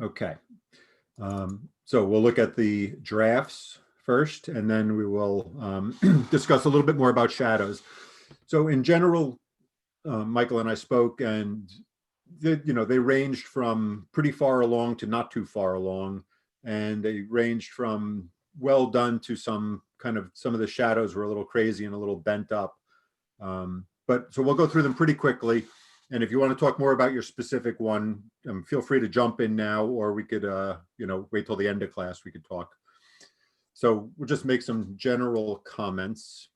Okay. So we'll look at the drafts first, and then we will discuss a little bit more about shadows. So in general, Michael and I spoke, and they ranged from pretty far along to not too far along, and they ranged from well done to some of the shadows were a little crazy and a little bent up. But so we'll go through them pretty quickly. And if you want to talk more about your specific one, feel free to jump in now, or we could, wait till the end of class, we could talk. So we'll just make some general comments.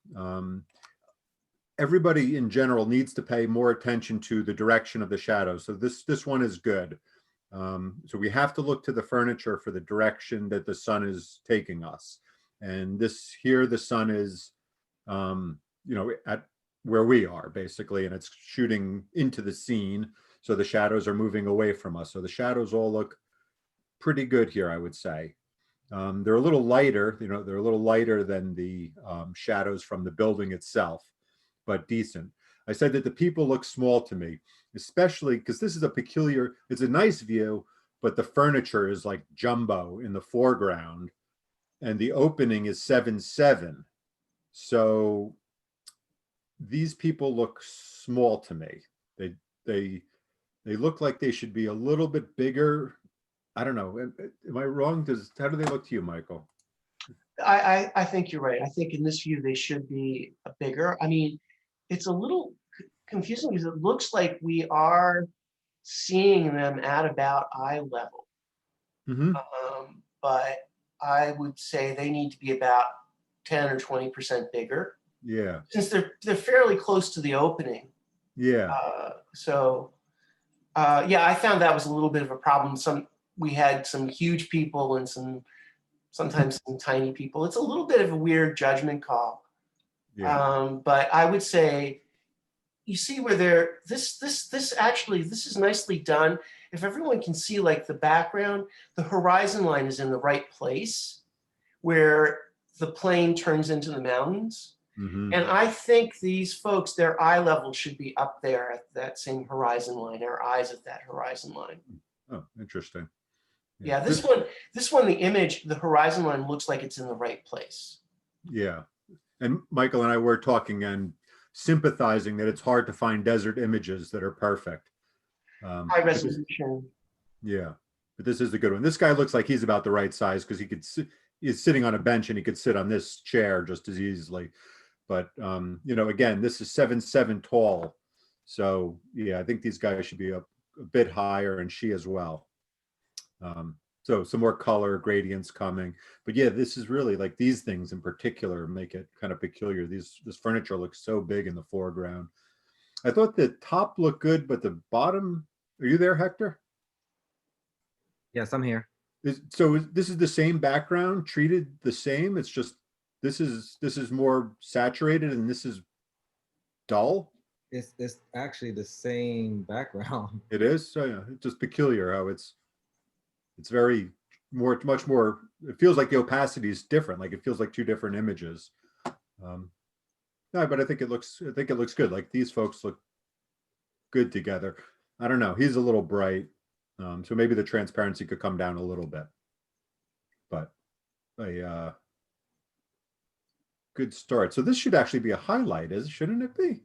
Everybody in general needs to pay more attention to the direction of the shadows. So this one is good. So we have to look to the furniture for the direction that the sun is taking us. And this here, the sun is, at where we are basically, and it's shooting into the scene. So the shadows are moving away from us. So the shadows all look pretty good here, I would say. They're a little lighter, they're a little lighter than the shadows from the building itself, but decent. I said that the people look small to me, especially because this is it's a nice view, but the furniture is like jumbo in the foreground and the opening is 7-7. So these people look small to me. They look like they should be a little bit bigger. I don't know. Am I wrong? How do they look to you, Michael? I think you're right. I think in this view they should be bigger. I mean, it's a little confusing because it looks like we are seeing them at about eye level. Mm-hmm. But I would say they need to be about 10 or 20% bigger. Yeah. Since they're fairly close to the opening. Yeah. Yeah, I found that was a little bit of a problem. We had some huge people and sometimes some tiny people. It's a little bit of a weird judgment call. Yeah. But I would say, you see where this is nicely done. If everyone can see like the background, the horizon line is in the right place where the plane turns into the mountains. Mm-hmm. And I think these folks, their eye level should be up there at that same horizon line, their eyes at that horizon line. Oh, interesting. Yeah, this one, the horizon line looks like it's in the right place. Yeah. And Michael and I were talking and sympathizing that it's hard to find desert images that are perfect. High resolution. Yeah, but this is a good one. This guy looks like he's about the right size because he's sitting on a bench and he could sit on this chair just as easily. But again, this is 7'7" tall. So yeah, I think these guys should be a bit higher, and she as well. So some more color gradients coming. But yeah, this is really like these things in particular make it kind of peculiar. This furniture looks so big in the foreground. I thought the top looked good, but the bottom, are you there, Hector? Yes, I'm here. So this is the same background, treated the same. It's just this is more saturated and this is dull. It's actually the same background. It is. So yeah, it's just peculiar how it's very much more. It feels like the opacity is different. Like it feels like two different images. No, but I think it looks good. Like these folks look good together. I don't know. He's a little bright. So maybe the transparency could come down a little bit, but a good start. So this should actually be a highlight, shouldn't it be?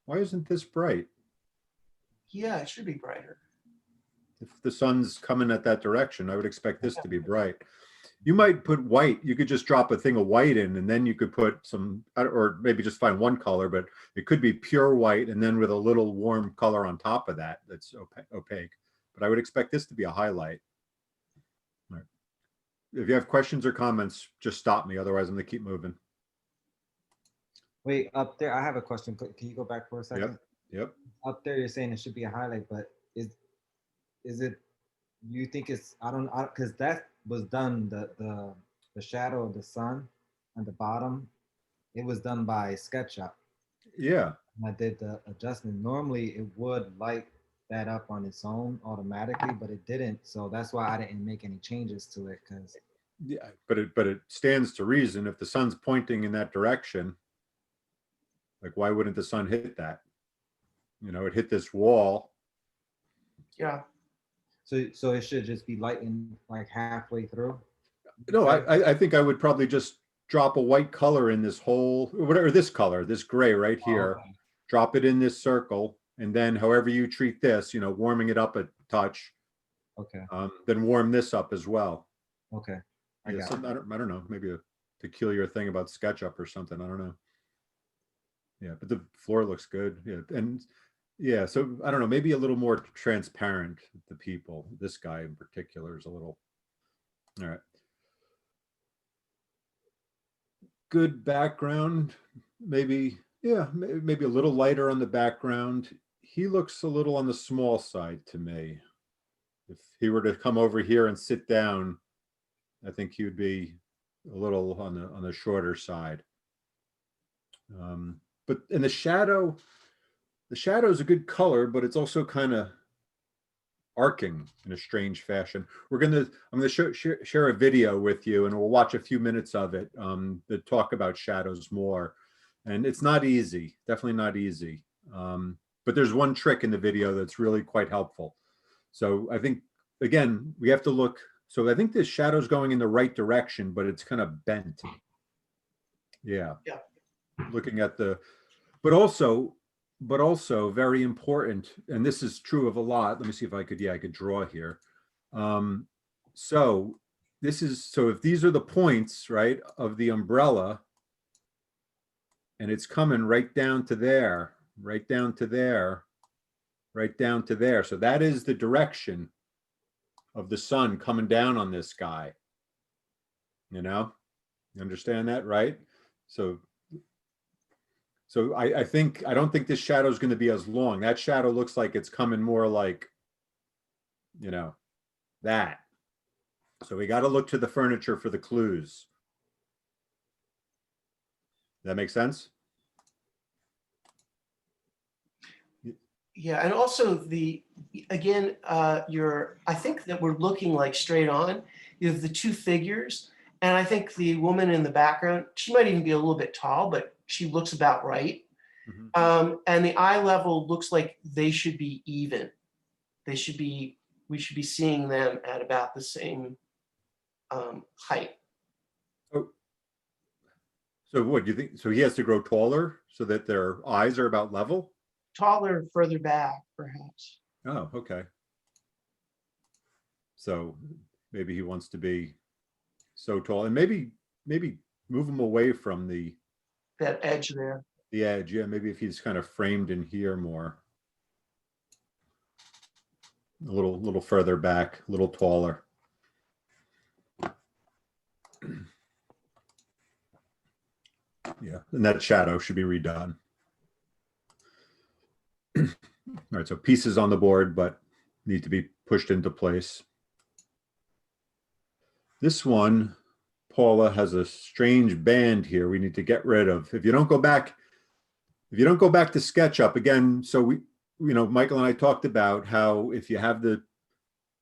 Why isn't this bright? Yeah, it should be brighter. If the sun's coming at that direction, I would expect this to be bright. You might put white. You could just drop a thing of white in, and then you could put some, or maybe just find one color, but it could be pure white, and then with a little warm color on top of that that's opaque. But I would expect this to be a highlight. Right. If you have questions or comments, just stop me. Otherwise, I'm going to keep moving. Wait, up there, I have a question. Can you go back for a second? Yep. Up there, you're saying it should be a highlight, but is it? You think it's? I don't, because that was done. The shadow of the sun at the bottom, it was done by SketchUp. Yeah. And I did the adjustment. Normally, it would light that up on its own automatically, but it didn't. So that's why I didn't make any changes to it. Because yeah, but it stands to reason if the sun's pointing in that direction. Like, why wouldn't the sun hit that? It hit this wall. Yeah. So it should just be lightened like halfway through. No, I think I would probably just drop a white color in this whole, whatever, this color, this gray right Oh, here. okay. Drop it in this circle, and then however you treat this, you know, warming it up a touch, Okay. then warm this up as well. Okay. I Yeah, got so it. I don't know, maybe a peculiar thing about SketchUp or something. I don't know. Yeah, but the floor looks good. Yeah, and yeah, so I don't know, maybe a little more transparent. The people, this guy in particular is a little. All right. Good background, maybe. Yeah, maybe a little lighter on the background. He looks a little on the small side to me. If he were to come over here and sit down, I think he would be a little on the shorter side. But in the shadow is a good color, but it's also kind of arcing in a strange fashion. I'm gonna share a video with you, and we'll watch a few minutes of it to talk about shadows more. And it's not easy, definitely not easy. But there's one trick in the video that's really quite helpful. So I think, again, we have to look. So I think this shadow's going in the right direction, but it's kind of bent. Yeah. Yeah. Looking at the, but also very important, and this is true of a lot. Let me see if I could, yeah, I could draw here. So if these are the points, right, of the umbrella, and it's coming right down to there, right down to there, right down to there. So that is the direction of the sun coming down on this guy. You know, you understand that, right? So I don't think this shadow is going to be as long. That shadow looks like it's coming more like, you know, that. So we got to look to the furniture for the clues. That makes sense? Yeah, and also again, I think that we're looking like straight on. You have the two figures, and I think the woman in the background, she might even be a little bit tall, but she looks about right. Mm-hmm. And the eye level looks like they should be even. We should be seeing them at about the same height. Oh, so what do you think? So he has to grow taller so that their eyes are about level? Taller further back, perhaps. Oh, okay. So maybe he wants to be so tall, and maybe move him away from That edge there. the edge. Yeah, maybe if he's kind of framed in here more, a little further back, a little taller. Yeah, and that shadow should be redone. All right, so pieces on the board, but need to be pushed into place. This one, Paula, has a strange band here we need to get rid of. If you don't go back to SketchUp again, so Michael and I talked about how if you have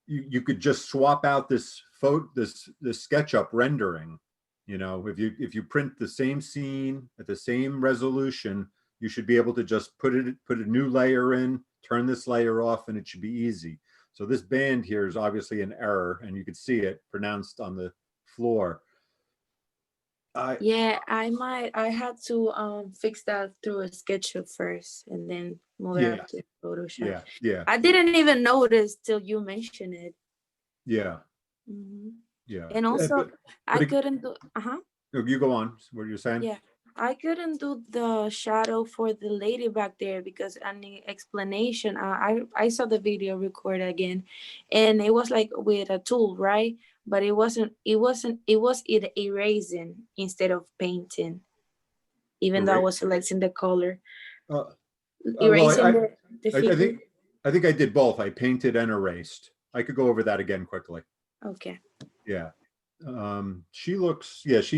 you could just swap out this SketchUp rendering. If you print the same scene at the same resolution, you should be able to just put a new layer in, turn this layer off, and it should be easy. So this band here is obviously an error, and you can see it pronounced on the floor. Yeah, I had to fix that through a SketchUp first and then move it up to Photoshop. Yeah. I didn't even notice till you mentioned it. Yeah. Mm-hmm. Yeah. And also, I couldn't do. You go on. What are you saying? Yeah, I couldn't do the shadow for the lady back there because an explanation. I saw the video record again, and it was like with a tool, right? But it wasn't. It was erasing instead of painting. Even though I was selecting the color, erasing the figure. I think I did both. I painted and erased. I could go over that again quickly. Okay. Yeah. She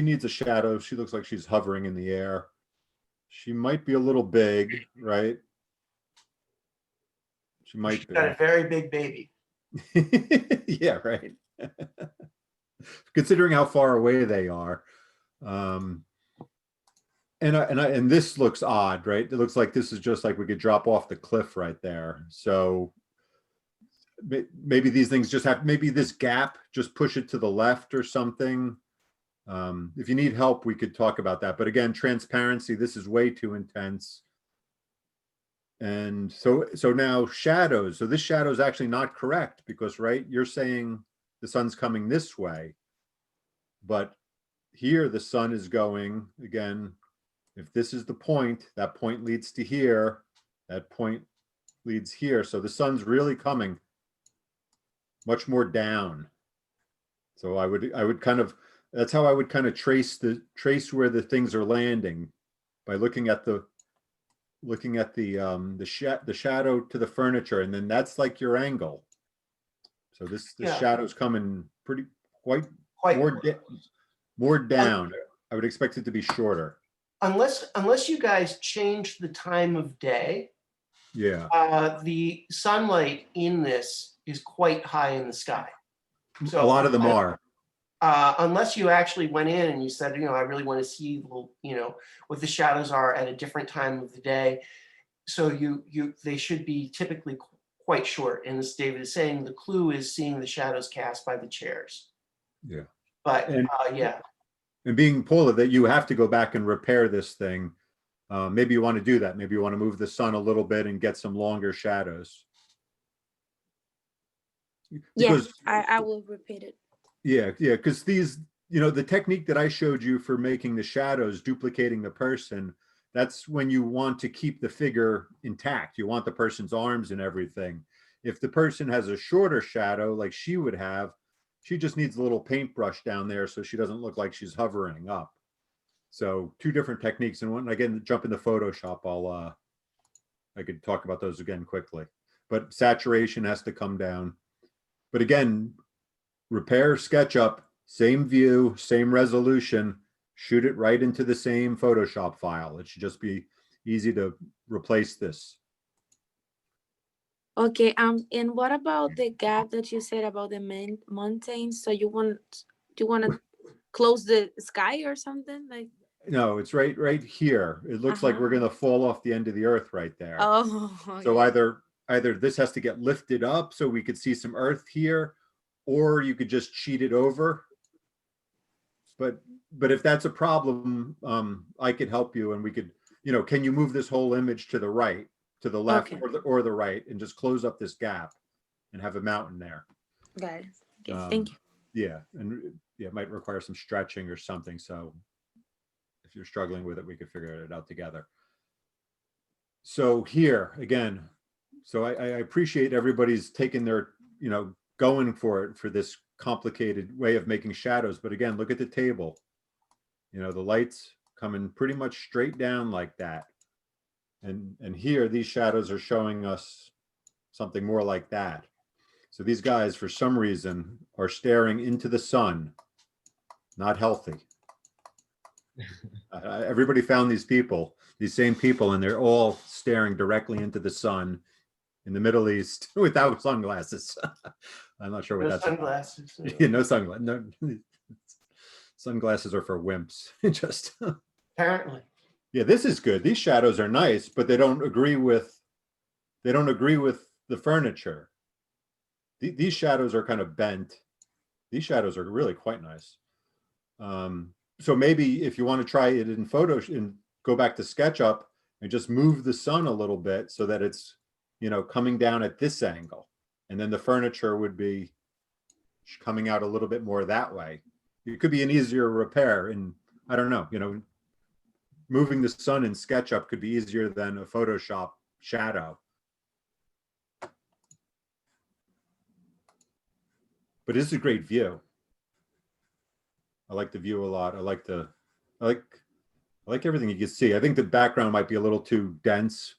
needs a shadow. She looks like she's hovering in the air. She might be a little big, right? She might be. Got a very big baby. Yeah, right. Considering how far away they are. And this looks odd, right? It looks like this is just like we could drop off the cliff right there. So maybe these things just have, maybe this gap, just push it to the left or something. If you need help, we could talk about that. But again, transparency, this is way too intense. And so now shadows. So this shadow is actually not correct because, right, you're saying the sun's coming this way, but here the sun is going, again, if this is the point, that point leads to here, that point leads here. So the sun's really coming much more down. So I would kind of, that's how I would kind of trace where the things are landing, by looking at the shadow to the furniture, and then that's like your angle. So this shadow's coming quite more down. I would expect it to be shorter. Unless you guys change the time of day, Yeah. the sunlight in this is quite high in the sky. So a lot of them are. Unless you actually went in and you said, I really want to see, what the shadows are at a different time of the day. So they should be typically quite short. And as David is saying, the clue is seeing the shadows cast by the chairs. Yeah. But yeah. And being Paula, that you have to go back and repair this thing. Maybe you want to do that. Maybe you want to move the sun a little bit and get some longer shadows. Because, yeah, I will repeat it. Yeah, because these, the technique that I showed you for making the shadows, duplicating the person, that's when you want to keep the figure intact. You want the person's arms and everything. If the person has a shorter shadow, like she would have, she just needs a little paintbrush down there so she doesn't look like she's hovering up. So two different techniques. And when again, jump into Photoshop, I could talk about those again quickly. But saturation has to come down. But again, repair SketchUp, same view, same resolution, shoot it right into the same Photoshop file. It should just be easy to replace this. Okay, and what about the gap that you said about the mountains? So you want to close the sky or something like? No, it's right here. It looks like we're gonna fall off the end of the earth right there. Oh. So yeah. either this has to get lifted up so we could see some earth here, or you could just cheat it over. But if that's a problem, I could help you, and we could, can you move this whole image to the right, to the left, Okay. or the right, and just close up this gap and have a mountain there. Got it. Okay, thank you. Yeah, and it might require some stretching or something. So if you're struggling with it, we could figure it out together. So here again, so I appreciate everybody's taking their, going for it for this complicated way of making shadows. But again, look at the table. The light's coming pretty much straight down like that. And here, these shadows are showing us something more like that. So these guys, for some reason, are staring into the sun. Not healthy. Everybody found these same people, and they're all staring directly into the sun in the Middle East without sunglasses. I'm not sure what that's sunglasses. about. Yeah, no sunglasses. No, sunglasses are for wimps. Just apparently. Yeah, this is good. These shadows are nice, but they don't agree with the furniture. These shadows are kind of bent. These shadows are really quite nice. So maybe if you want to try it in Photoshop and go back to SketchUp and just move the sun a little bit so that it's, coming down at this angle, and then the furniture would be coming out a little bit more that way. It could be an easier repair, and I don't know, moving the sun in SketchUp could be easier than a Photoshop shadow. But this is a great view. I like the view a lot. I like everything you can see. I think the background might be a little too dense.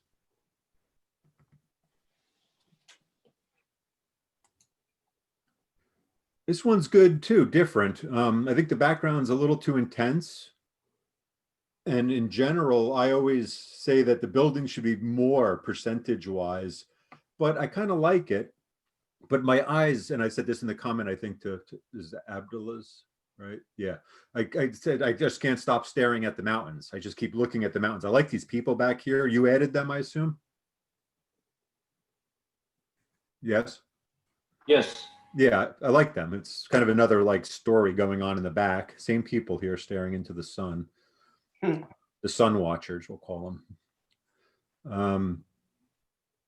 This one's good too, different. I think the background's a little too intense. And in general, I always say that the building should be more percentage-wise, but I kind of like it. But my eyes, and I said this in the comment, I think to is Abdullah's, right? Yeah, I said I just can't stop staring at the mountains. I just keep looking at the mountains. I like these people back here. You added them, I assume? Yes. Yes. Yeah, I like them. It's kind of another like story going on in the back. Same people here staring into the sun. Hmm. The sun watchers, we'll call them.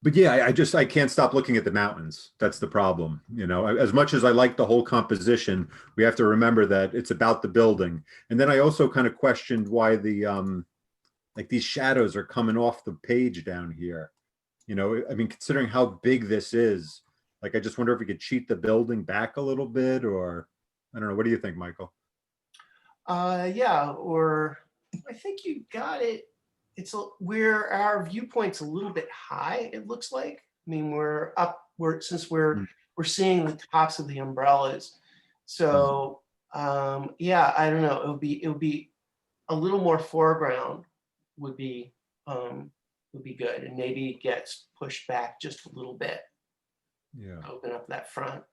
But yeah, I can't stop looking at the mountains. That's the problem. You know, as much as I like the whole composition, we have to remember that it's about the building. And then I also kind of questioned why the like these shadows are coming off the page down here. You know, I mean, considering how big this is, like I just wonder if we could cheat the building back a little bit, or I don't know. What do you think, Michael? Yeah, or I think you got it. It's where our viewpoint's a little bit high, it looks like. I mean, since we're seeing the tops of the umbrellas. So yeah, I don't know. It would be a little more foreground would be good, and maybe it gets pushed back just a little bit. Yeah. Open up that front.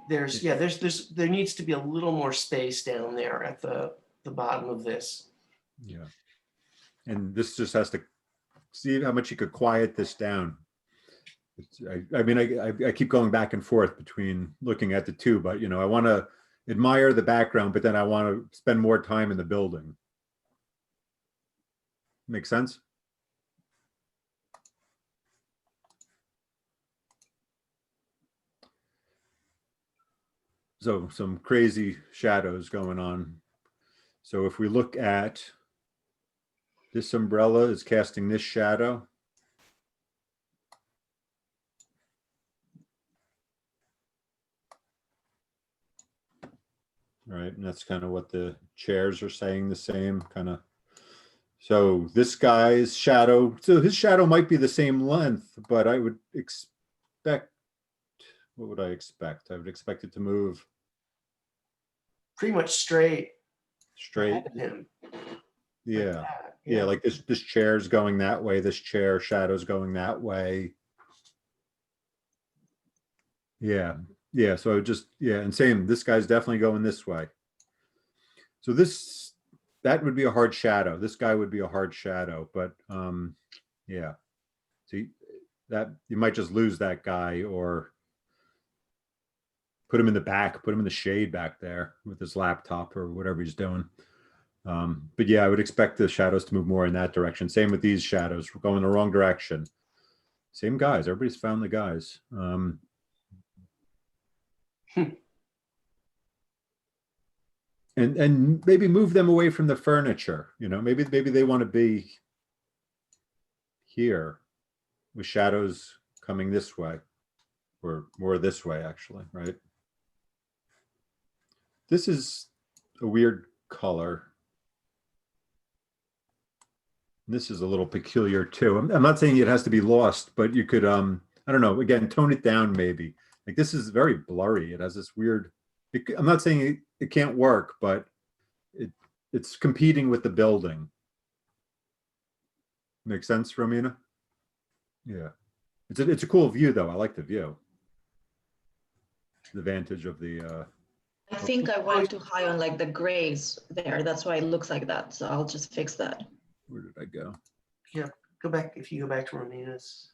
There needs to be a little more space down there at the bottom of this. Yeah. And this just has to see how much you could quiet this down. I mean, I keep going back and forth between looking at the two, but you know, I want to admire the background, but then I want to spend more time in the building. Make sense? So some crazy shadows going on. So if we look at this umbrella is casting this shadow. Right, and that's kind of what the chairs are saying, the same kind of. So this guy's shadow, so his shadow might be the same length, but I would expect, what would I expect? I would expect it to move Pretty much straight straight. ahead of him. Yeah. That. Yeah, like this chair's going that way, this chair shadow's going that way. Yeah. Yeah, so I would just, yeah, and same, this guy's definitely going this way. So that would be a hard shadow. This guy would be a hard shadow, but yeah. See, that you might just lose that guy or put him in the back, put him in the shade back there with his laptop or whatever he's doing. But yeah, I would expect the shadows to move more in that direction. Same with these shadows. We're going the wrong direction. Same guys. Everybody's found the guys. And maybe move them away from the furniture. You know, maybe they want to be here with shadows coming this way or more this way, actually, right? This is a weird color. This is a little peculiar too. I'm not saying it has to be lost, but you could, I don't know, again, tone it down maybe. Like this is very blurry. It has this weird, I'm not saying it can't work, but it's competing with the building. Make sense, Romina? Yeah. It's a cool view though. I like the view. The vantage of the, I think I went too high on like the grays there. That's why it looks like that. So I'll just fix that. where did I go? Yeah, go back, if you go back to Romina's.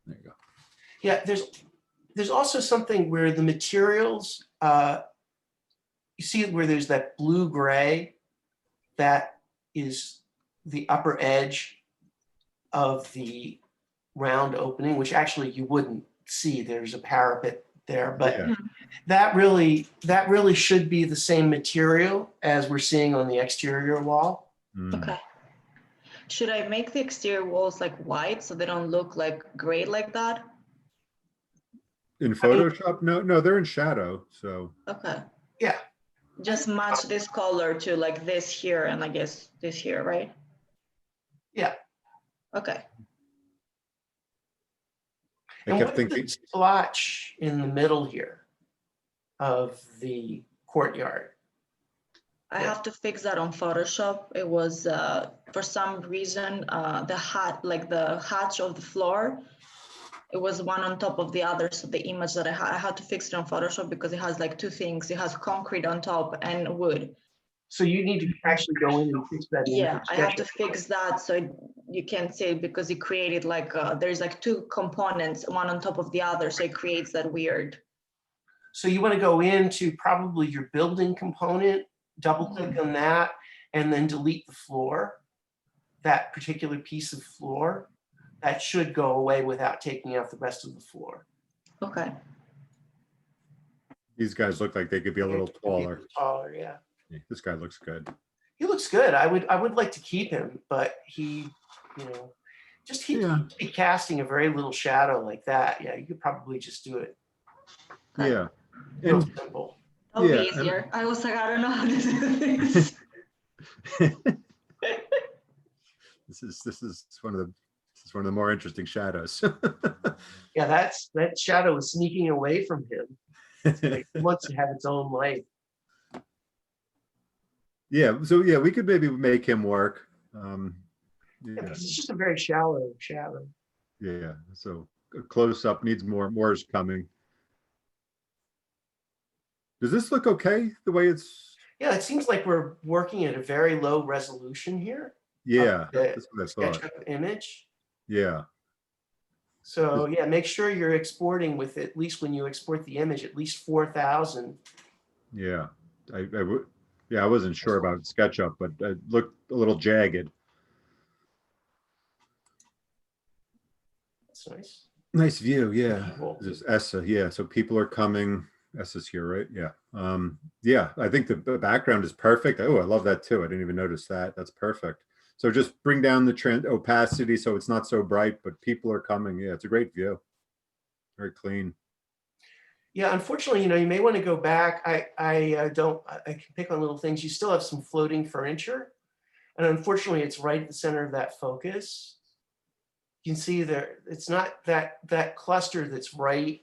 There you go. Yeah, there's also something where the materials, you see where there's that blue gray, that is the upper edge of the round opening, which actually you wouldn't see. There's a parapet there, but Yeah. that really should be the same material as we're seeing on the exterior wall. Okay. Should I make the exterior walls like white so they don't look like gray like that? In Photoshop? No, they're in shadow. So Okay. Yeah. Just match this color to like this here and I guess this here, right? Yeah. Okay. I And kept what's the thinking, splotch in the middle here of the courtyard? I have to fix that on Photoshop. It was for some reason the hatch of the floor, it was one on top of the other. So the image that I had to fix it on Photoshop because it has like two things. It has concrete on top and wood. So you need to actually go in and fix that. in Yeah, I have to SketchUp. fix that so you can't see it because it created like there's like two components, one on top of the other, so it creates that weird. So you want to go into probably your building component, double click on that, and then delete the floor, that particular piece of floor. That should go away without taking out the rest of the floor. Okay. These guys look like they could be a little taller. Taller, yeah. Yeah, this guy looks good. He looks good. I would like to keep him, but he, you know, just he Yeah. be casting a very little shadow like that. Yeah, you could probably just do it Okay. Yeah. real And simple. That'll Yeah, be and- easier. I was like, I don't know how to do this. this is one of the more interesting shadows. Yeah, that shadow is sneaking away from him. Like, it wants to have its own life. Yeah, so yeah, we could maybe make him work. Yeah, Yeah, because it's just a very shallow shadow. yeah. So a close up needs more. More is coming. Does this look okay the way it's? Yeah, it seems like we're working at a very low resolution here. Yeah, The that's what I thought. SketchUp image. Yeah, So yeah, make sure you're exporting with, at least when you export the image, at least 4,000. yeah. I wasn't sure about SketchUp, but it looked a little jagged. That's nice. Nice view, yeah. Cool. This is Essa, yeah. So people are coming. Essa's here, right? Yeah. Yeah, I think the background is perfect. Oh, I love that too. I didn't even notice that. That's perfect. So just bring down the opacity so it's not so bright, but people are coming. Yeah, it's a great view. Very clean. Yeah, unfortunately, you know, you may want to go back. I can pick on little things. You still have some floating furniture, and unfortunately, it's right at the center of that focus. You can see there, it's not that cluster that's right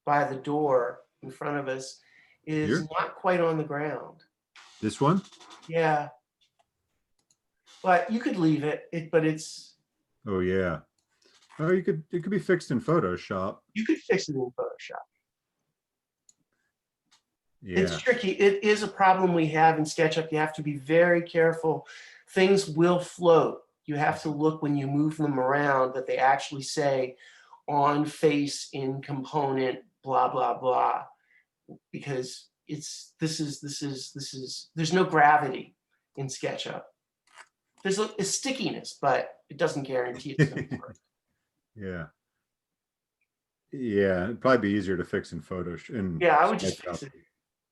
by the door in front of us is Here? not quite on the ground. This one? Yeah, but you could leave it. But it's, Oh yeah. Oh, it could be fixed in Photoshop. you could fix it in Photoshop. Yeah. It's tricky. It is a problem we have in SketchUp. You have to be very careful. Things will float. You have to look when you move them around that they actually say on face, in component, blah, blah, blah. Because there's no gravity in SketchUp. There's a stickiness, but it doesn't guarantee it's going to work. Yeah. Yeah, it'd probably be easier to fix in Photoshop. Yeah, I would just SketchUp. fix it.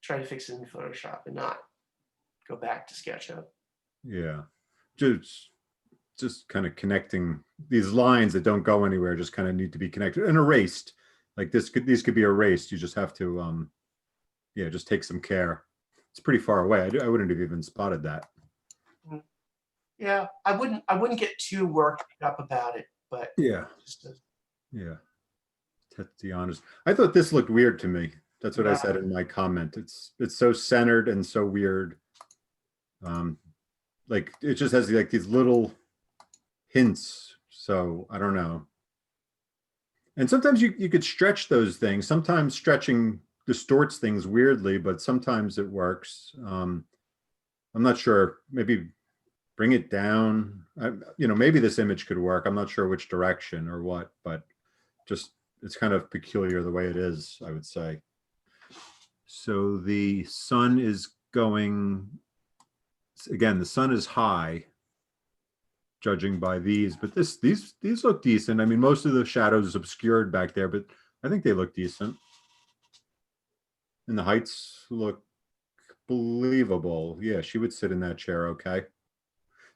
Try to fix it in Photoshop and not go back to SketchUp. Yeah. Just kind of connecting these lines that don't go anywhere, just kind of need to be connected and erased. Like these could be erased. You just have to yeah, just take some care. It's pretty far away. I wouldn't have even spotted that. Yeah, I wouldn't get too worked up about it, but Yeah. just Yeah. To be honest, I thought this looked weird to me. That's what I Yeah. said in my comment. It's so centered and so weird. Like it just has like these little hints. So I don't know. And sometimes you could stretch those things. Sometimes stretching distorts things weirdly, but sometimes it works. I'm not sure. Maybe bring it down. Maybe this image could work. I'm not sure which direction or what, but just it's kind of peculiar the way it is, I would say. So the sun is going, again, the sun is high, judging by these, but these look decent. I mean, most of the shadows is obscured back there, but I think they look decent. And the heights look believable. Yeah, she would sit in that chair, okay.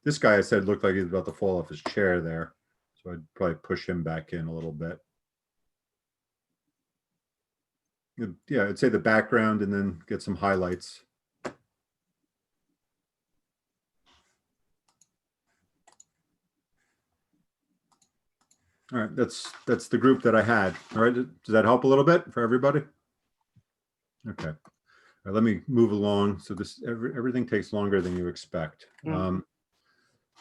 This guy I said looked like he was about to fall off his chair there. So I'd probably push him back in a little bit. Yeah, I'd say the background and then get some highlights. All right, that's the group that I had. All right, does that help a little bit for everybody? Okay. All right, let me move along. So this everything takes longer than you expect. Mm.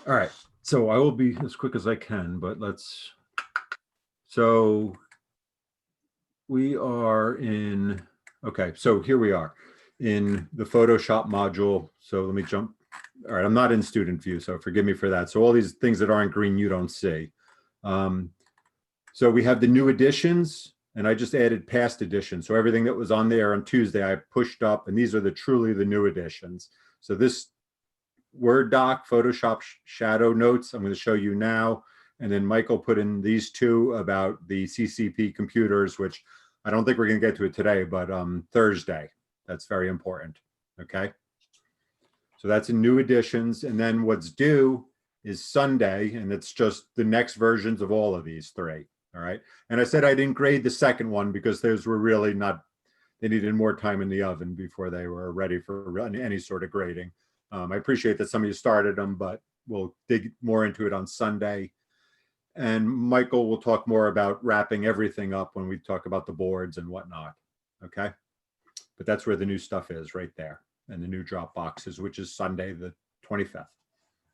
All right, so I will be as quick as I can, but so we are in, okay, so here we are. in the Photoshop module. So let me jump. All right, I'm not in student view, so forgive me for that. So all these things that aren't green, you don't see. So we have the new additions, and I just added past additions. So everything that was on there on Tuesday, I pushed up, and these are truly the new additions. So this Word doc, Photoshop shadow notes, I'm going to show you now. And then Michael put in these two about the CCP computers, which I don't think we're going to get to it today, but Thursday. That's very important. Okay. So that's in new additions. And then what's due is Sunday, and it's just the next versions of all of these three. All right. And I said I didn't grade the second one because those were really not, they needed more time in the oven before they were ready for any sort of grading. I appreciate that some of you started them, but we'll dig more into it on Sunday. And Michael will talk more about wrapping everything up when we talk about the boards and whatnot. Okay. But that's where the new stuff is right there. And the new drop boxes, which is Sunday, the 25th.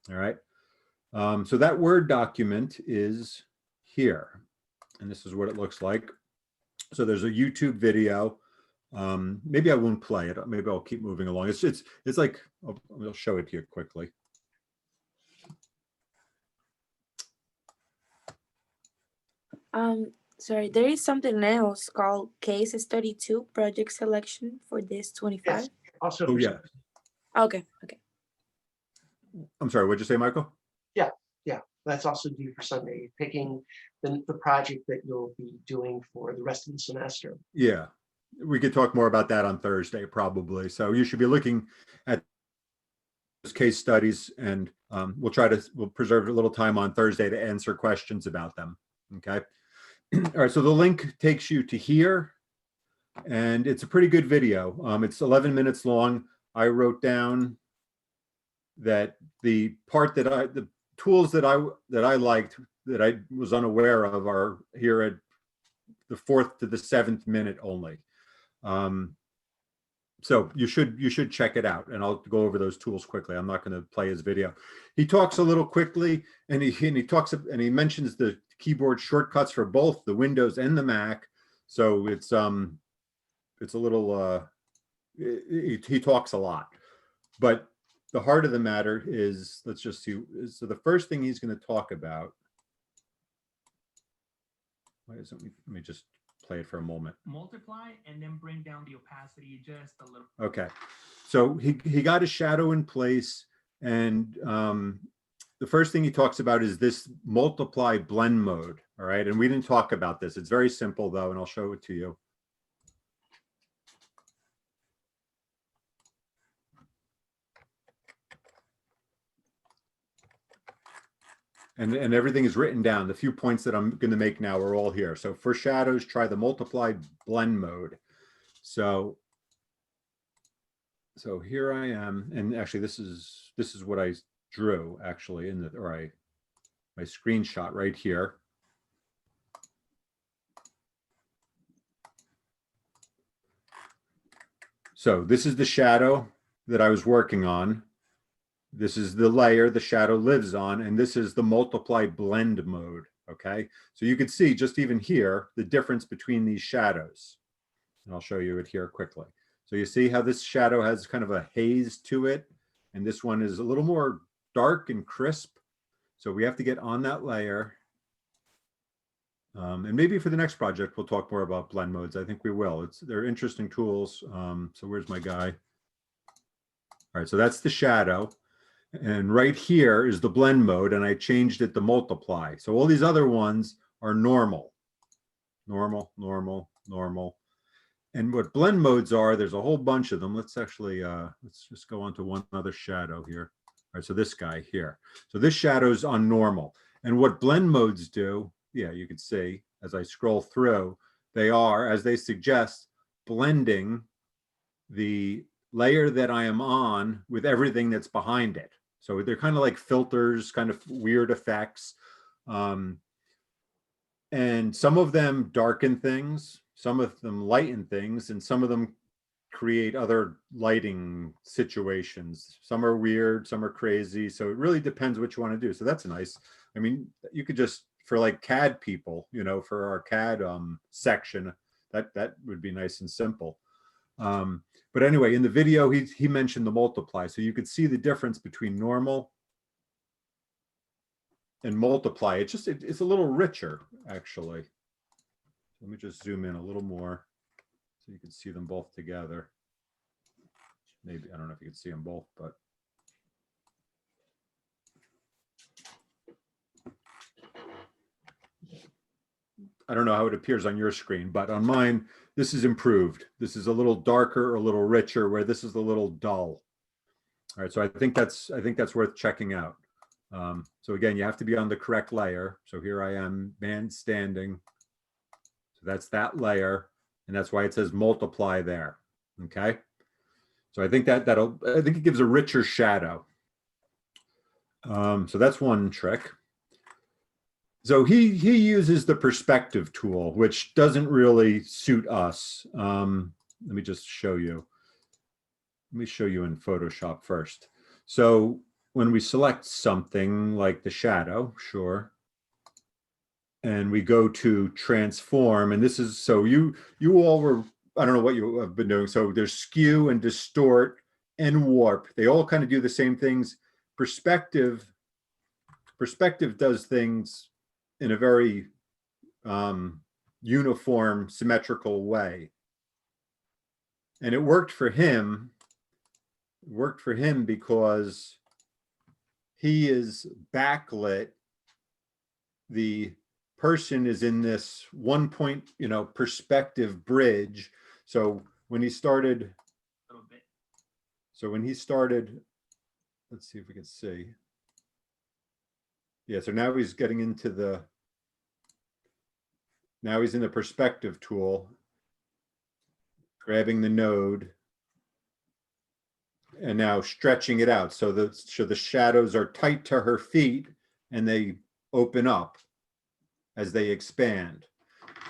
All right. So that Word document is here. And this is what it looks like. So there's a YouTube video. Maybe I won't play it. Maybe I'll keep moving along. It's like, I'll show it to you quickly. Sorry, there is something else called case study 2 project selection for this 25. Yes. Also, Oh, yeah. Okay. I'm sorry, what'd you say, Michael? Yeah, that's also due for Sunday. You're picking the project that you'll be doing for the rest of the semester. Yeah, we could talk more about that on Thursday, probably. So you should be looking at those case studies, and we'll preserve a little time on Thursday to answer questions about them. Okay. All right, so the link takes you to here, and it's a pretty good video. It's 11 minutes long. I wrote down that the tools that I liked, that I was unaware of, are here at the 4th to the 7th minute only. So you should check it out, and I'll go over those tools quickly. I'm not going to play his video. He talks a little quickly, and he mentions the keyboard shortcuts for both the Windows and the Mac. So it's a little he talks a lot, but the heart of the matter is, let's just see. So the first thing he's going to talk about. Let me just play it for a moment. Multiply and then bring down the opacity just a little. Okay, so he got a shadow in place, and the first thing he talks about is this multiply blend mode. All right, and we didn't talk about this. It's very simple though, and I'll show it to you. And everything is written down. The few points that I'm going to make now are all here. So for shadows, try the multiply blend mode. So here I am, and actually this is what I drew actually in my screenshot right here. So this is the shadow that I was working on. This is the layer the shadow lives on, and this is the multiply blend mode. Okay, so you can see just even here the difference between these shadows, and I'll show you it here quickly. So you see how this shadow has kind of a haze to it, and this one is a little more dark and crisp. So we have to get on that layer, and maybe for the next project we'll talk more about blend modes. I think we will. They're interesting tools. So where's my guy? All right, so that's the shadow. And right here is the blend mode, and I changed it to multiply. So all these other ones are normal. And what blend modes are, there's a whole bunch of them. Let's actually, let's just go on to one other shadow here. All right, so this guy here. So this shadow's on normal. And what blend modes do, yeah, you can see as I scroll through, they are, as they suggest, blending the layer that I am on with everything that's behind it. So they're kind of like filters, kind of weird effects. And some of them darken things, some of them lighten things, and some of them create other lighting situations. Some are weird, some are crazy. So it really depends what you want to do. So that's nice. I mean, you could just, for like CAD people, for our CAD section, that would be nice and simple. But anyway, in the video, he mentioned the multiply. So you could see the difference between normal and multiply. It's a little richer, actually. Let me just zoom in a little more so you can see them both together. Maybe, I don't know if you can see them both, but. I don't know how it appears on your screen, but on mine, this is improved. This is a little darker, a little richer, where this is a little dull. All right, so I think that's worth checking out. So again, you have to be on the correct layer. So here I am, man standing. So that's that layer, and that's why it says multiply there. Okay. So I think I think it gives a richer shadow. So that's one trick. So he uses the perspective tool, which doesn't really suit us. Let me just show you. Let me show you in Photoshop first. So when we select something like the shadow, sure, and we go to transform, and this is, so you all were, I don't know what you have been doing. So there's skew and distort and warp. They all kind of do the same things. Perspective does things in a very uniform, symmetrical way. And it worked for him. It worked for him because he is backlit. The person is in this 1 point, perspective bridge. So when he started, let's see if we can see. Yeah, so now he's getting into now he's in the perspective tool, grabbing the node, and now stretching it out. So the shadows are tight to her feet and they open up as they expand.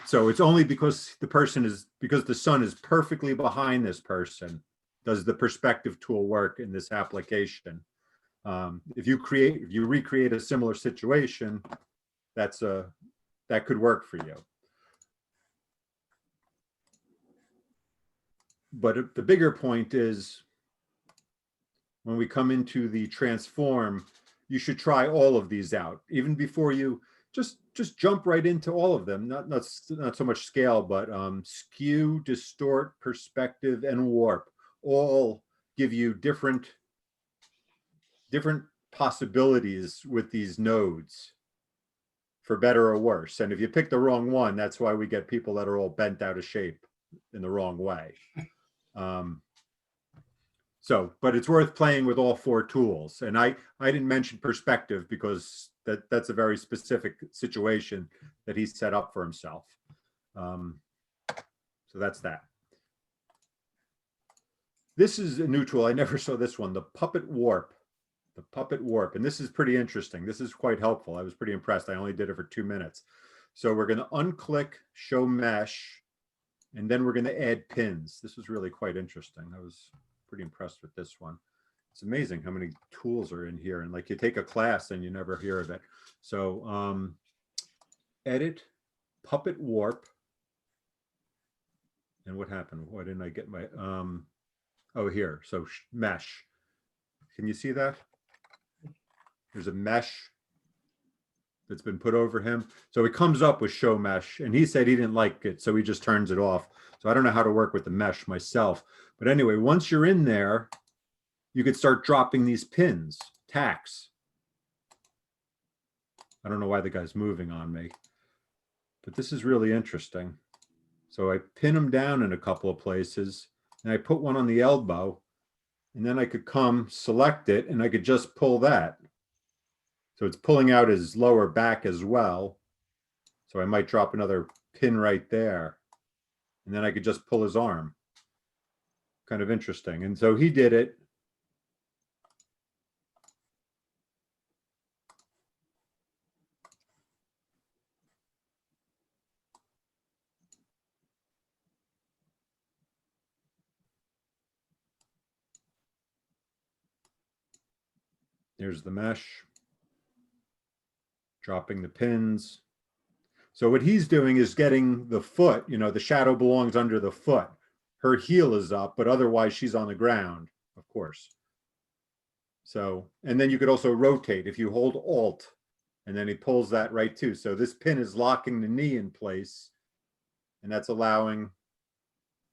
So it's only because the sun is perfectly behind this person does the perspective tool work in this application. If you recreate a similar situation, that could work for you. But the bigger point is, when we come into the transform, you should try all of these out, even before you just jump right into all of them. Not so much scale, but skew, distort, perspective, and warp all give you different possibilities with these nodes, for better or worse. And if you pick the wrong one, that's why we get people that are all bent out of shape in the wrong way. But it's worth playing with all 4 tools. And I didn't mention perspective because that's a very specific situation that he set up for himself. So that's that. This is a new tool. I never saw this one, the Puppet Warp. The Puppet Warp. And this is pretty interesting. This is quite helpful. I was pretty impressed. I only did it for 2 minutes. So we're going to unclick Show Mesh, and then we're going to add pins. This was really quite interesting. I was pretty impressed with this one. It's amazing how many tools are in here. And like, you take a class and you never hear of it. So edit, Puppet Warp. And what happened? Why didn't I get my, oh, here. So mesh. Can you see that? There's a mesh that's been put over him. So it comes up with show mesh, and he said he didn't like it, so he just turns it off. So I don't know how to work with the mesh myself. But anyway, once you're in there, you could start dropping these pins, tacks. I don't know why the guy's moving on me, but this is really interesting. So I pin them down in a couple of places, and I put one on the elbow, and then I could come select it, and I could just pull that. So it's pulling out his lower back as well. So I might drop another pin right there, and then I could just pull his arm. Kind of interesting. And so he did it. There's the mesh. Dropping the pins. So what he's doing is getting the foot, the shadow belongs under the foot. her heel is up, but otherwise she's on the ground, of course. So, and then you could also rotate if you hold Alt, and then he pulls that right too. So this pin is locking the knee in place, and that's allowing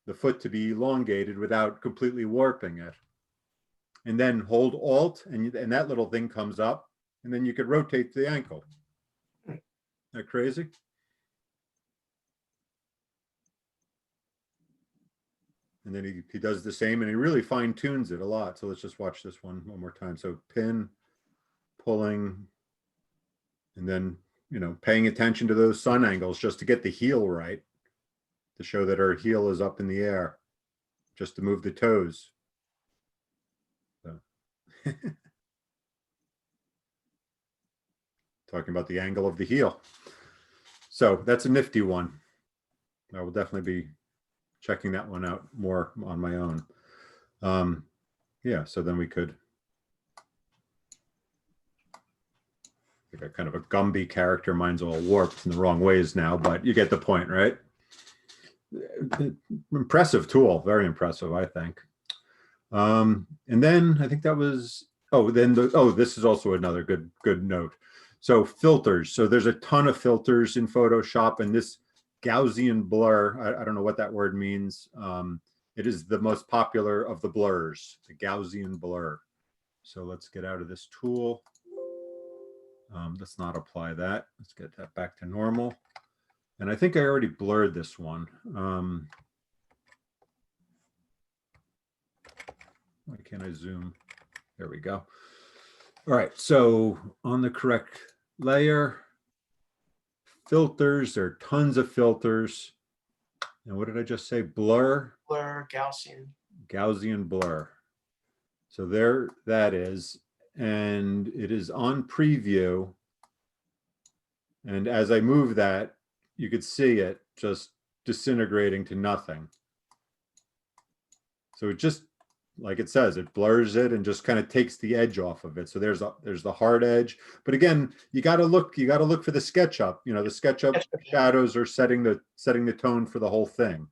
the foot to be elongated without completely warping it. And then hold Alt, and that little thing comes up, and then you could rotate the ankle. Isn't that crazy? And then he does the same, and he really fine tunes it a lot. So let's just watch this one more time. So pin, pulling, and then, you know, paying attention to those sun angles just to get the heel right, to show that her heel is up in the air, just to move the toes. So. Talking about the angle of the heel. So that's a nifty one. I will definitely be checking that one out more on my own. Yeah, so then we could, I got kind of a Gumby character. Mine's all warped in the wrong ways now, but you get the point, right? Impressive tool, very impressive, I think. And then I think that was, oh, then this is also another good note. So filters. So there's a ton of filters in Photoshop, and this Gaussian blur, I don't know what that word means. It is the most popular of the blurs, the Gaussian blur. So let's get out of this tool. Let's not apply that. Let's get that back to normal. And I think I already blurred this one. Why can't I zoom? There we go. All right, so on the correct layer, filters, there are tons of filters. And what did I just say? Blur? Blur, Gaussian. Gaussian blur. So there that is. And it is on preview. And as I move that, you could see it just disintegrating to nothing. So it just, like it says, it blurs it and just kind of takes the edge off of it. So there's the hard edge. But again, you got to look for the SketchUp. You know, the SketchUp shadows are setting the tone for the whole thing.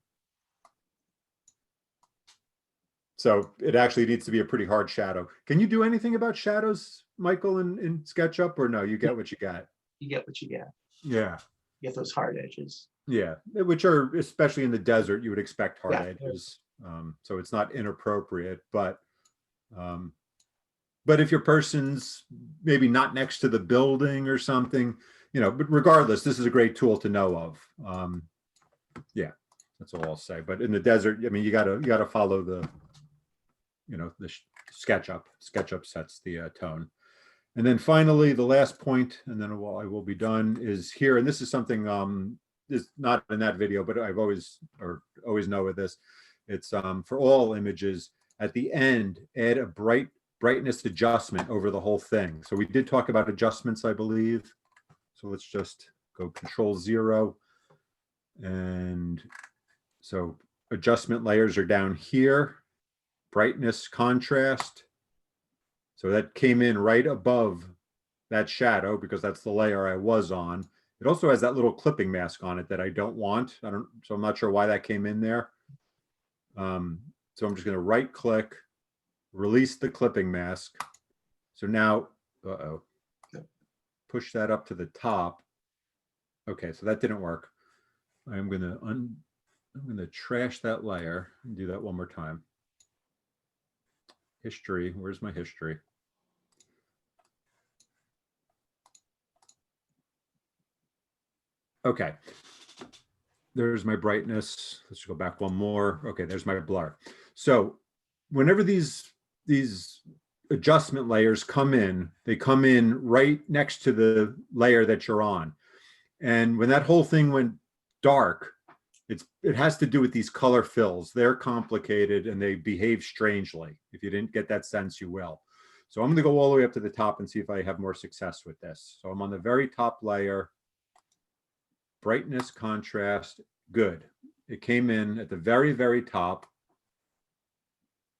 So it actually needs to be a pretty hard shadow. Can you do anything about shadows, Michael, in SketchUp, or no? You get what you got. You get what you get. Yeah. You get those hard edges. Yeah, which are, especially in the desert, you would expect hard Yeah. edges. So it's not inappropriate, but if your person's maybe not next to the building or something, you know, but regardless, this is a great tool to know of. Yeah, that's all I'll say. But in the desert, I mean, you gotta follow the, you know, the SketchUp. SketchUp sets the tone. And then finally, the last point, and then I will be done, is here. And this is something is not in that video, but I've always know with this. It's for all images at the end, add a brightness adjustment over the whole thing. So we did talk about adjustments, I believe. So let's just go Control-0. And so adjustment layers are down here. Brightness, contrast. So that came in right above that shadow because that's the layer I was on. It also has that little clipping mask on it that I don't want. So I'm not sure why that came in there. So I'm just going to right click, release the clipping mask. So now, push that up to the top. Okay, so that didn't work. I'm going to trash that layer and do that one more time. History, where's my history? Okay, there's my brightness. Let's go back one more. Okay, there's my blur. So whenever these adjustment layers come in, they come in right next to the layer that you're on. And when that whole thing went dark, it has to do with these color fills. They're complicated and they behave strangely. If you didn't get that sense, you will. So I'm going to go all the way up to the top and see if I have more success with this. So I'm on the very top layer. Brightness, contrast, good. It came in at the very, very top.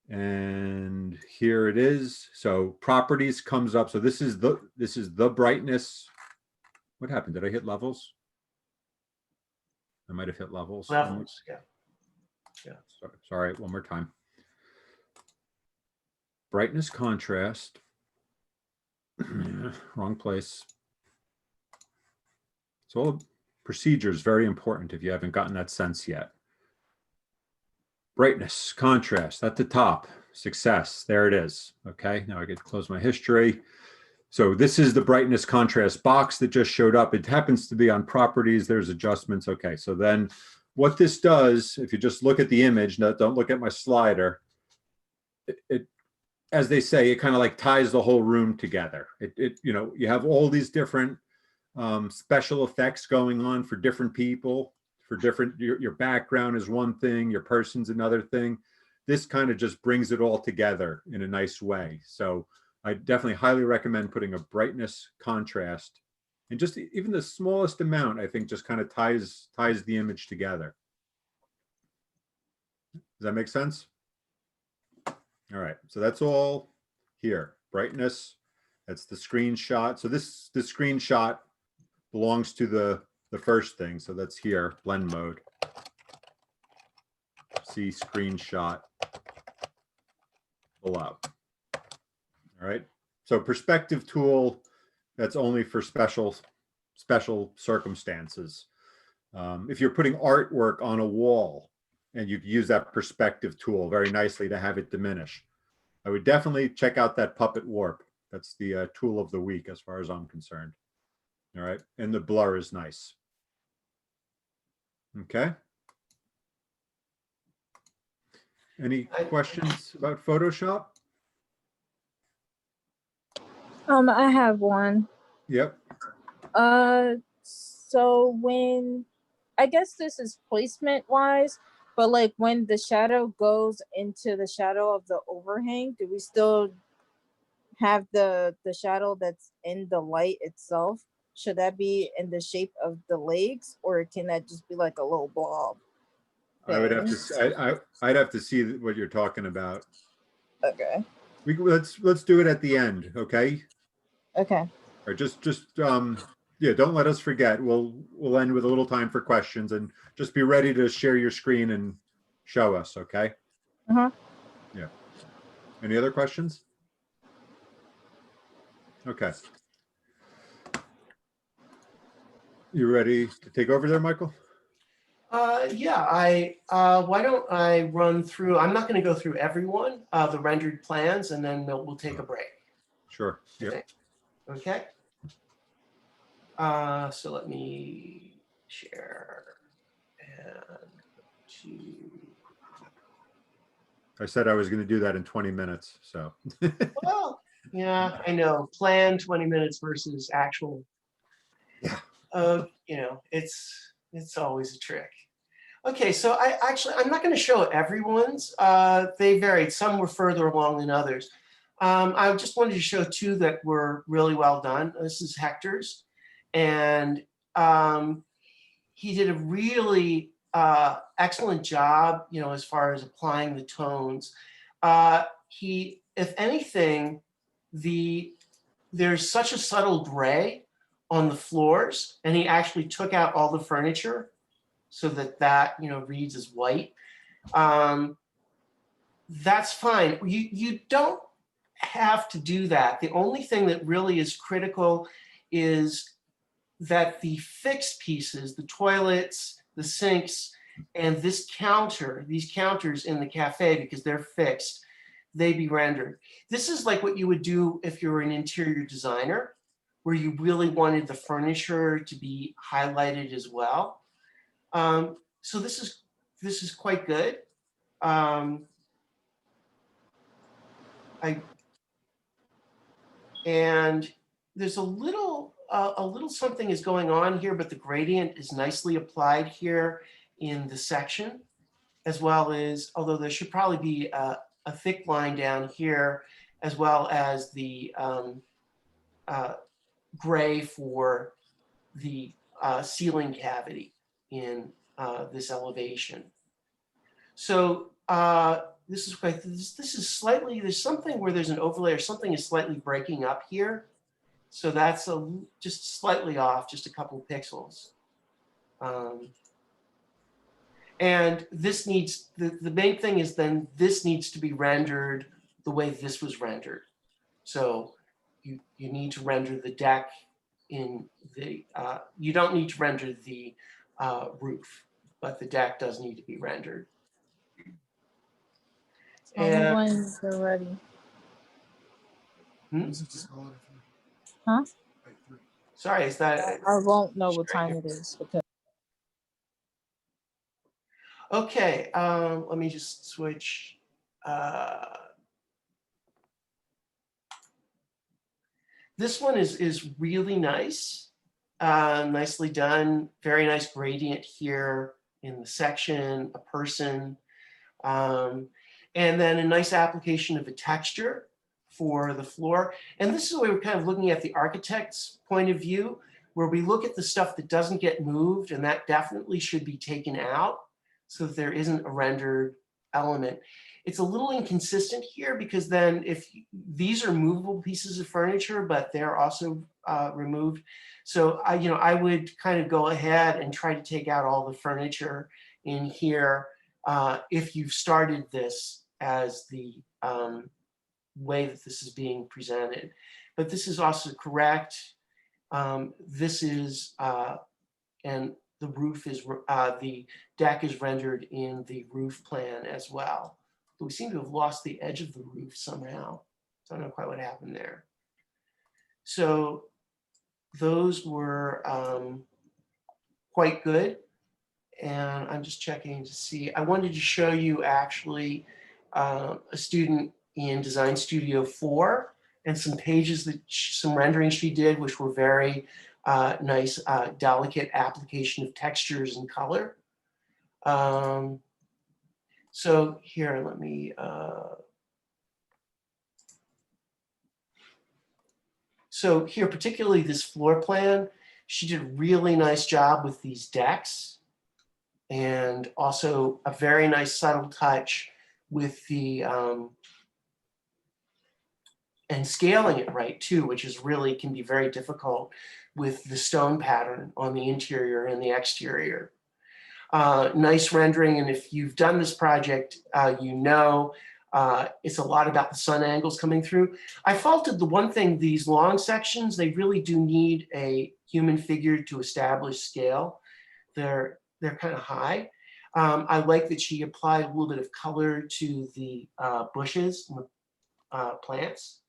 And here it is. So properties comes up. So this is the brightness. What happened? Did I hit levels? I might have hit levels. Levels, yeah. Yeah. Sorry, one more time. Brightness, contrast. Wrong place. So procedure is very important if you haven't gotten that sense yet. Brightness, contrast at the top, success, there it is. Okay, now I get to close my history. So this is the brightness contrast box that just showed up. It happens to be on properties, there's adjustments. Okay, so then what this does, if you just look at the image, don't look at my slider, it as they say, it kind of like ties the whole room together. You know, you have all these different special effects going on for different people, for different, your background is one thing, your person's another thing. This kind of just brings it all together in a nice way. So I definitely highly recommend putting a brightness contrast, and just even the smallest amount, I think just kind of ties the image together. Does that make sense? All right, so that's all here. Brightness, that's the screenshot. So this screenshot belongs to the first thing. So that's here, blend mode. See screenshot below. All right, so perspective tool, that's only for special circumstances. If you're putting artwork on a wall, and you can use that perspective tool very nicely to have it diminish, I would definitely check out that puppet warp. That's the tool of the week as far as I'm concerned. All right, and the blur is nice. Okay. Any questions about Photoshop? I have one. Yep. So when, I guess this is placement wise, but like when the shadow goes into the shadow of the overhang, do we still have the shadow that's in the light itself? Should that be in the shape of the legs, or can that just be like a little blob? I would have to. I'd have to see what you're talking about. Okay. Let's do it at the end. Okay. Okay. Or just yeah. Don't let us forget. We'll end with a little time for questions, and just be ready to share your screen and show us. Okay. Uh-huh. Yeah. Any other questions? Okay. You ready to take over there, Michael? Yeah, why don't I run through, I'm not going to go through everyone, the rendered plans, and then we'll take a break. Sure. Yeah. Okay. So let me share and to. I said I was going to do that in 20 minutes. So. Well, yeah, I know. Plan 20 minutes versus actual. Yeah. You know, it's always a trick. Okay, so I'm not going to show everyone's. They varied. Some were further along than others. I just wanted to show two that were really well done. This is Hector's, and he did a really excellent job, you know, as far as applying the tones. If anything, there's such a subtle gray on the floors, and he actually took out all the furniture so that you know reads as white. That's fine. You don't have to do that. The only thing that really is critical is that the fixed pieces, the toilets, the sinks, and this counter, these counters in the cafe, because they're fixed, they be rendered. This is like what you would do if you're an interior designer, where you really wanted the furniture to be highlighted as well. So this is quite good. And there's a little something is going on here, but the gradient is nicely applied here in the section, as well as, although there should probably be a thick line down here, as well as the gray for the ceiling cavity in this elevation. So this is quite, this is slightly, there's something where there's an overlay or something is slightly breaking up here. So that's just slightly off, just a couple pixels. And this needs, the main thing is then this needs to be rendered the way this was rendered. So you need to render the deck in the, you don't need to render the roof, but the deck does need to be rendered. And When you're ready. Hmm? Huh? Sorry, is that I won't know what time it is because okay? Let me just switch. This one is really nice, nicely done. Very nice gradient here in the section, a person, and then a nice application of a texture for the floor. And this is where we're kind of looking at the architect's point of view, where we look at the stuff that doesn't get moved, and that definitely should be taken out so that there isn't a rendered element. It's a little inconsistent here because then if these are movable pieces of furniture, but they're also removed. So I would kind of go ahead and try to take out all the furniture in here if you've started this as the way that this is being presented. But this is also correct. This is, and the roof is, the deck is rendered in the roof plan as well. But we seem to have lost the edge of the roof somehow. So I don't know quite what happened there. So those were quite good. And I'm just checking to see, I wanted to show you actually a student in Design Studio 4 and some pages that, some renderings she did, which were very nice, delicate application of textures and color. So here, let me, so here, particularly this floor plan, she did a really nice job with these decks and also a very nice subtle touch with the, and scaling it right too, which is really can be very difficult with the stone pattern on the interior and the exterior. Nice rendering, and if you've done this project, you know it's a lot about the sun angles coming through. I faulted the one thing, these long sections, they really do need a human figure to establish scale. They're kind of high. I like that she applied a little bit of color to the bushes and the plants.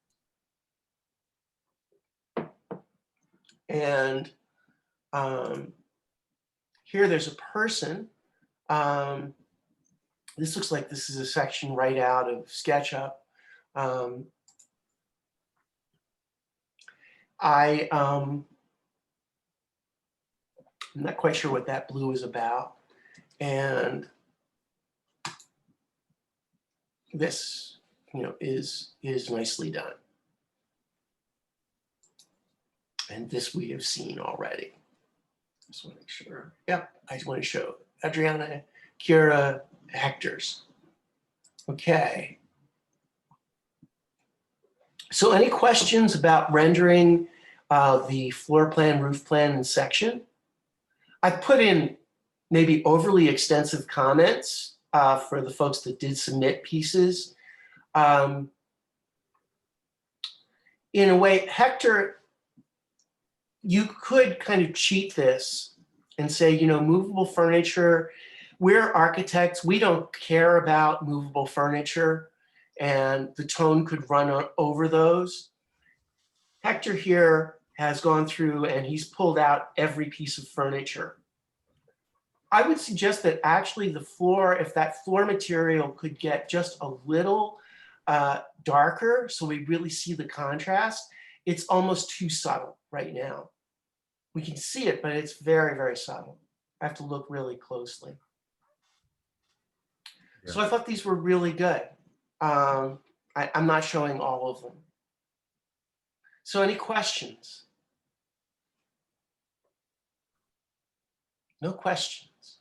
And here there's a person. This looks like this is a section right out of SketchUp. I'm not quite sure what that blue is about. And this, is nicely done. And this we have seen already. Just want to make sure. Yep, I just want to show Adriana, Kira, Hector's. Okay. So any questions about rendering the floor plan, roof plan, and section? I put in maybe overly extensive comments for the folks that did submit pieces. In a way, Hector, you could kind of cheat this and say, movable furniture, we're architects, we don't care about movable furniture, and the tone could run over those. Hector here has gone through and he's pulled out every piece of furniture. I would suggest that actually the floor, if that floor material could get just a little darker so we really see the contrast, it's almost too subtle right now. We can see it, but it's very, very subtle. I have to look really closely. Yeah. So I thought these were really good. I'm not showing all of them. So any questions? No questions.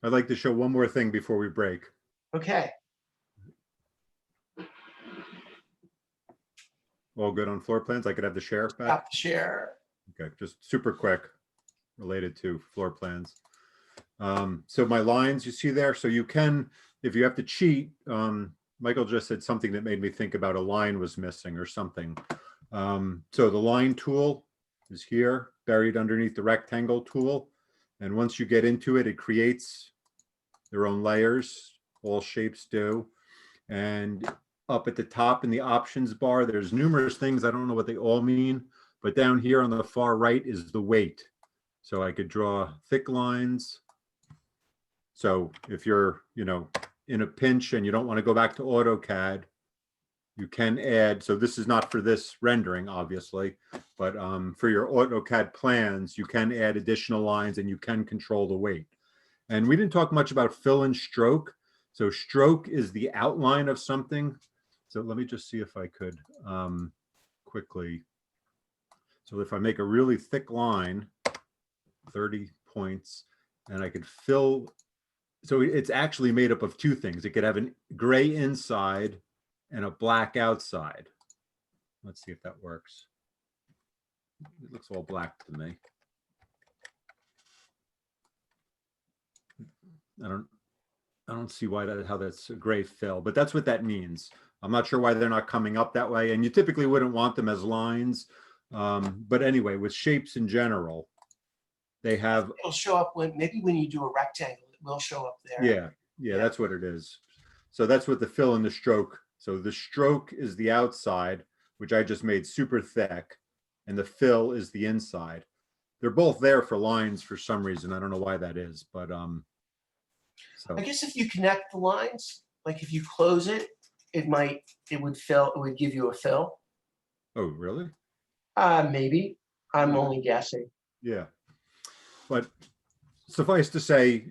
I'd like to show one more thing before we break. Okay. All good on floor plans? I could have the share back? Got the share. Okay, just super quick, related to floor plans. So my lines you see there, so you can, if you have to cheat, Michael just said something that made me think about a line was missing or something. So the line tool is here, buried underneath the rectangle tool. And once you get into it, it creates their own layers. All shapes do. And up at the top in the options bar, there's numerous things. I don't know what they all mean, but down here on the far right is the weight. So I could draw thick lines. So if you're, in a pinch and you don't want to go back to AutoCAD, you can add, so this is not for this rendering, obviously, but for your AutoCAD plans, you can add additional lines and you can control the weight. And we didn't talk much about fill and stroke. So stroke is the outline of something. So let me just see if I could quickly. So if I make a really thick line, 30 points, and I could fill, so it's actually made up of two things. It could have a gray inside and a black outside. Let's see if that works. It looks all black to me. I don't see why how that's a gray fill, but that's what that means. I'm not sure why they're not coming up that way, and you typically wouldn't want them as lines. But anyway, with shapes in general, they have. It'll show up maybe when you do a rectangle, it will show up there. Yeah, that's what it is. So that's what the fill and the stroke. So the stroke is the outside, which I just made super thick, and the fill is the inside. They're both there for lines for some reason. I don't know why that is, but so I guess if you connect the lines, like if you close it, it would give you a fill. Oh, really? Maybe. I'm only guessing. Yeah. But suffice to say,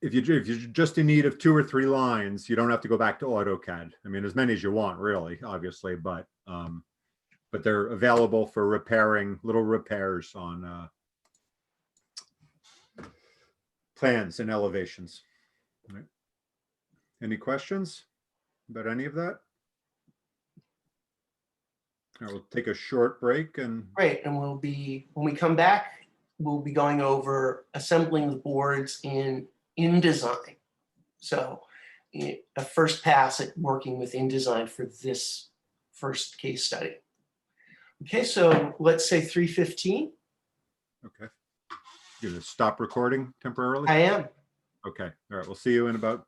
if you're just in need of 2 or 3 lines, you don't have to go back to AutoCAD. I mean, as many as you want, really, obviously, but they're available for repairing, little repairs on plans and elevations. All right. Any questions about any of that? All right, we'll take a short break and. Great, and when we come back, we'll be going over assembling the boards in InDesign. So a first pass at working with InDesign for this first case study. Okay, so let's say 3:15. Okay. You're gonna stop recording temporarily? I am. Okay. All right. We'll see you in about 10.